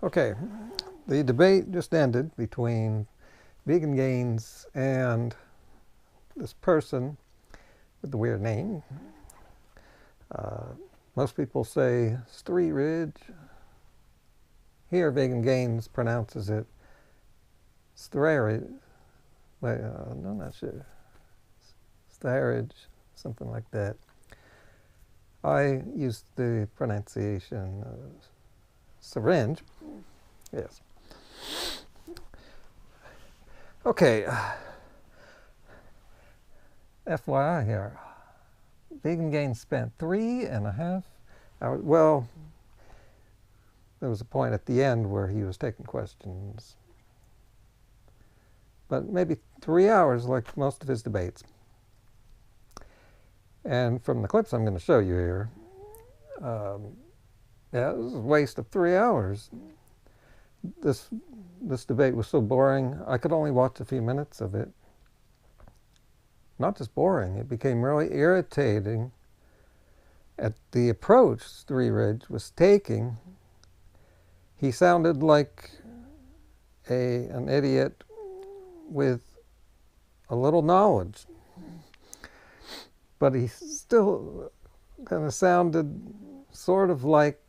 Okay, the debate just ended between Vegan Gains and this person with the weird name. Most people say Sv3rige. Here, Vegan Gains pronounces it Sv3rige. Wait, no, not sure. Sv3rige, something like that. I used the pronunciation syringe. Yes. Okay. FYI here. Vegan Gains spent 3.5 hours. Well, there was a point at the end where he was taking questions. But maybe 3 hours, like most of his debates. And from the clips I'm going to show you here, yeah, it was a waste of 3 hours. This debate was so boring, I could only watch a few minutes of it. Not just boring, it became really irritating at the approach Sv3rige was taking. He sounded like an idiot with a little knowledge. But he still kind of sounded sort of like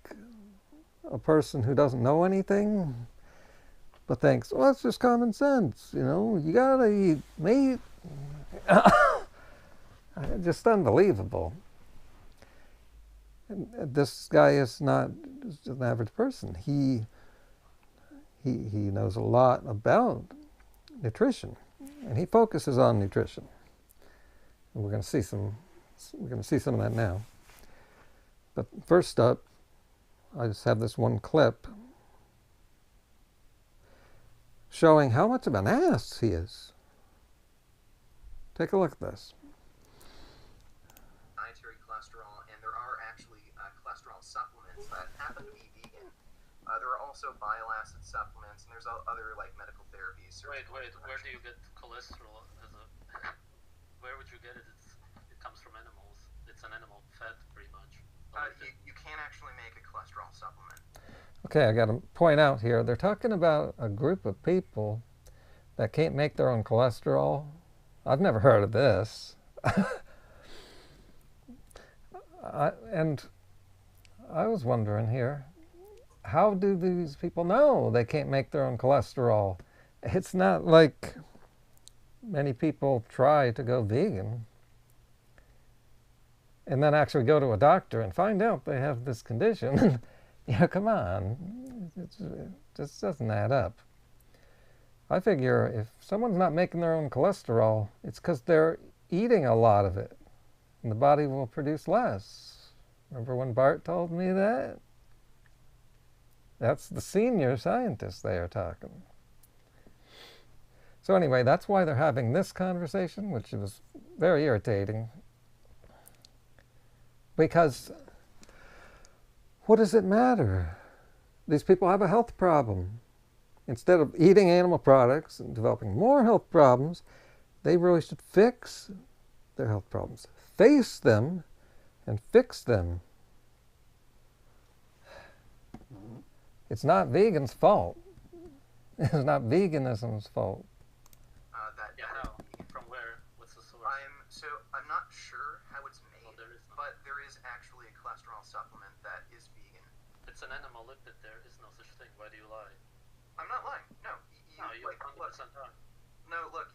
a person who doesn't know anything, but thinks, well, it's just common sense, you know, you gotta eat meat. Just unbelievable. And this guy is not just an average person. He knows a lot about nutrition, and he focuses on nutrition. And we're going to see some of that now. But first up, I just have this one clip showing how much of an ass he is. Take a look at this. Dietary cholesterol, and there are actually cholesterol supplements that happen to be vegan. There are also bile acid supplements, and there's other like medical therapies. Wait, where do you get cholesterol? Where would you get it? It comes from animals. It's an animal fat, pretty much. You can actually make a cholesterol supplement. Okay, I got to point out here, they're talking about a group of people that can't make their own cholesterol. I've never heard of this. And I was wondering here, how do these people know they can't make their own cholesterol? It's not like many people try to go vegan and then actually go to a doctor and find out they have this condition. Yeah, come on. It just doesn't add up. I figure if someone's not making their own cholesterol, it's because they're eating a lot of it, and the body will produce less. Remember when Bart told me that? That's the senior scientist they are talking. So anyway, that's why they're having this conversation, which was very irritating. Because what does it matter? These people have a health problem. Instead of eating animal products and developing more health problems, they really should fix their health problems. Face them and fix them. It's not vegans' fault. It's not veganism's fault. From where? What's the source? I'm not sure how it's made, Oh, there is no. but there is actually a cholesterol supplement that is vegan. It's an animal lipid. There is no such thing. Why do you lie? I'm not lying. No, You're 100% wrong. No, look.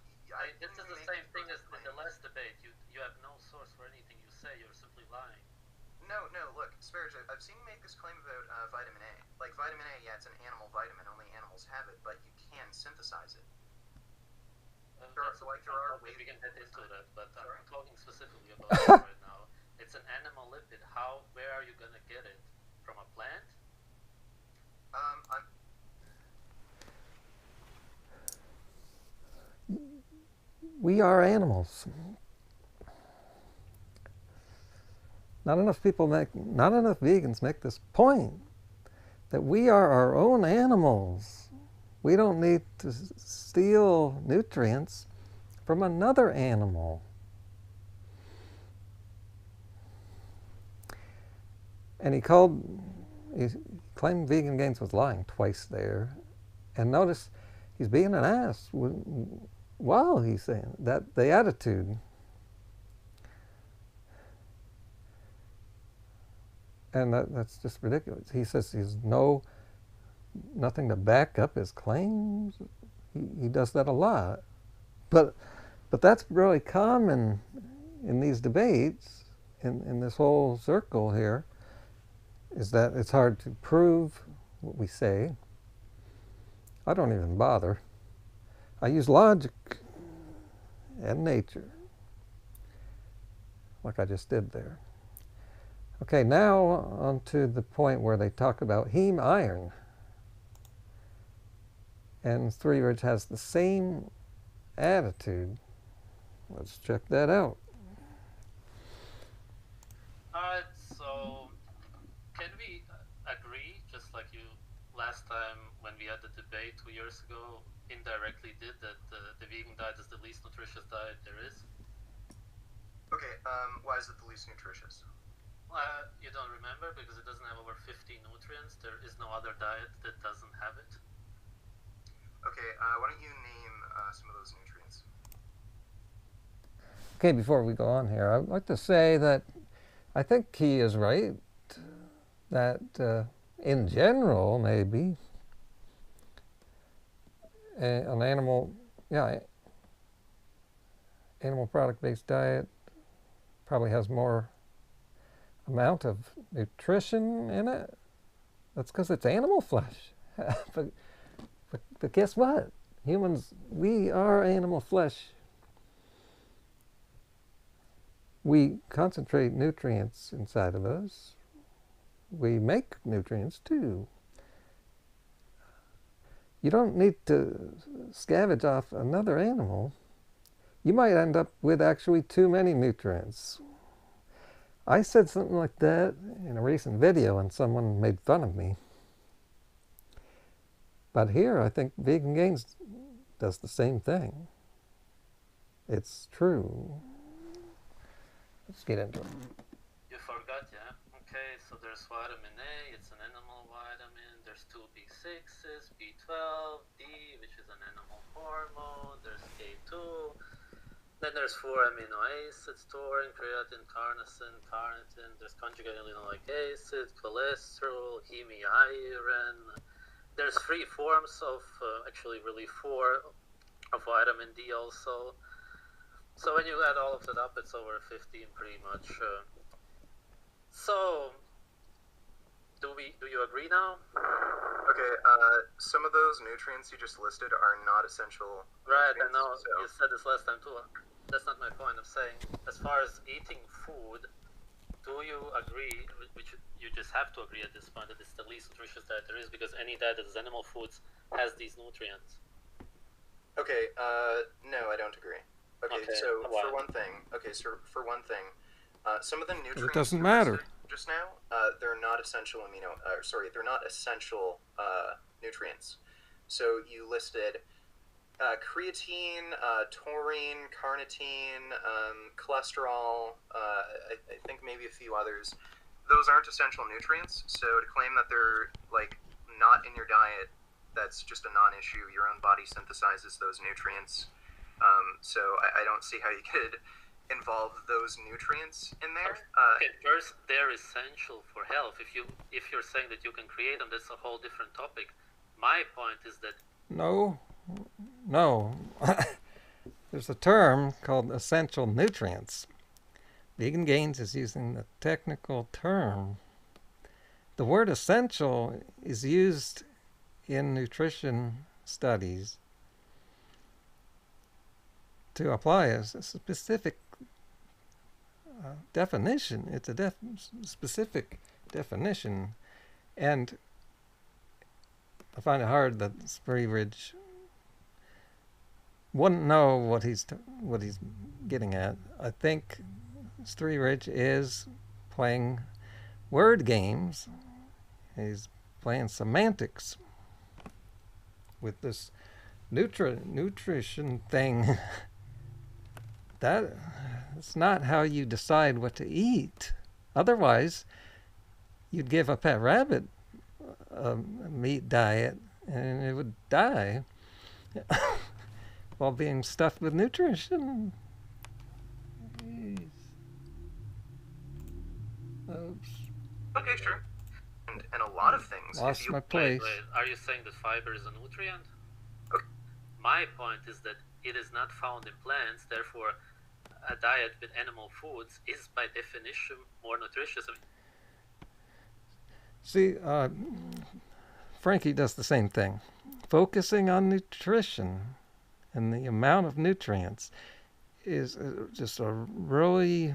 This is the same thing as in the last debate. You have no source for anything you say. You're simply lying. No, look, Sv3rige, I've seen you make this claim about vitamin A. Like, vitamin A, yeah, it's an animal vitamin, only animals have it, but you can synthesize it. There are ways we can get into that, but I'm talking specifically about it right now. It's an animal lipid. Where are you gonna get it? From a plant? We are animals. Not enough vegans make this point, that we are our own animals. We don't need to steal nutrients from another animal. And he claimed Vegan Gains was lying twice there. And notice he's being an ass while he's saying that, the attitude. And that's just ridiculous. He says he's nothing to back up his claims. He does that a lot. But that's really common in these debates, in this whole circle here, is that it's hard to prove what we say. I don't even bother. I use logic and nature, like I just did there. Okay, now on to the point where they talk about heme iron. And Sv3rige has the same attitude. Let's check that out. Alright, so can we agree, just like you last time when we had the debate 2 years ago, indirectly did, that the vegan diet is the least nutritious diet there is? Okay, why is it the least nutritious? You don't remember because it doesn't have over 50 nutrients. There is no other diet that doesn't have it. Okay, why don't you name some of those nutrients? Okay, before we go on here, I'd like to say that I think he is right, that in general, maybe, an animal product-based diet probably has more amount of nutrition in it. That's because it's animal flesh. But guess what? Humans, we are animal flesh. We concentrate nutrients inside of us. We make nutrients too. You don't need to scavenge off another animal. You might end up with actually too many nutrients. I said something like that in a recent video and someone made fun of me. But here I think Vegan Gains does the same thing. It's true. Let's get into it. You forgot, yeah? Okay, so there's vitamin A, it's an animal vitamin. There's 2 B6s, B12, D, which is an animal hormone. There's K2. Then there's 4 amino acids, taurine, creatine, carnosine, carnitine. There's conjugated linoleic acid, cholesterol, heme iron. There's 3 forms of, actually really 4 of vitamin D also. So when you add all of that up, it's over 15 pretty much. So, do you agree now? Okay, some of those nutrients you just listed are not essential. Right, I know. So. You said this last time too. That's not my point. I'm saying, as far as eating food, do you agree, which you just have to agree at this point, that it's the least nutritious diet there is, because any diet that is animal foods has these nutrients? Okay, no, I don't agree. Okay, so for one thing, some of the nutrients it doesn't matter. Just now, they're not essential they're not essential nutrients. So you listed creatine, taurine, carnitine, cholesterol, I think maybe a few others. Those aren't essential nutrients, so to claim that they're like not in your diet, that's just a non-issue. Your own body synthesizes those nutrients. So I don't see how you could involve those nutrients in there. Okay, first, they're essential for health. If you're saying that you can create them, that's a whole different topic. My point is that no. There's a term called essential nutrients. Vegan Gains is using the technical term. The word essential is used in nutrition studies to apply a specific definition. It's a specific definition, and I find it hard that Sv3rige wouldn't know what he's getting at. I think Sv3rige is playing word games. He's playing semantics with this nutrition thing. That's not how you decide what to eat. Otherwise, you'd give a pet rabbit a meat diet, and it would die while being stuffed with nutrition. Jeez. Oops. Okay, sure. And a lot of things. Lost my place. Wait, are you saying that fiber is a nutrient? Okay. My point is that it is not found in plants, therefore a diet with animal foods is by definition more nutritious. See, Frankie does the same thing. Focusing on nutrition and the amount of nutrients is just a really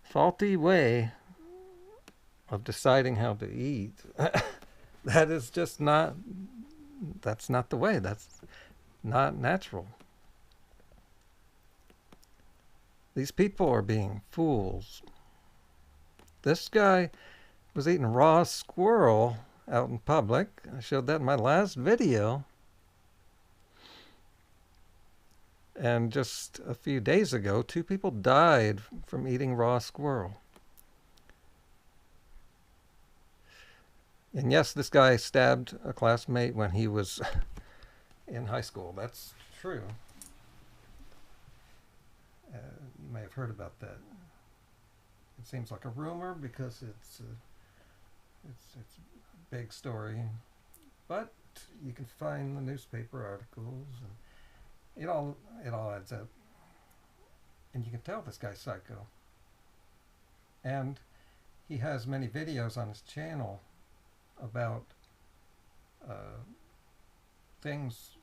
faulty way of deciding how to eat. That is just not, that's not the way. That's not natural. These people are being fools. This guy was eating raw squirrel out in public. I showed that in my last video. And just a few days ago, 2 people died from eating raw squirrel. And yes, this guy stabbed a classmate when he was in high school. That's true. You may have heard about that. It seems like a rumor because it's a big story, but you can find the newspaper articles, and it all adds up. And you can tell this guy's psycho. And he has many videos on his channel about things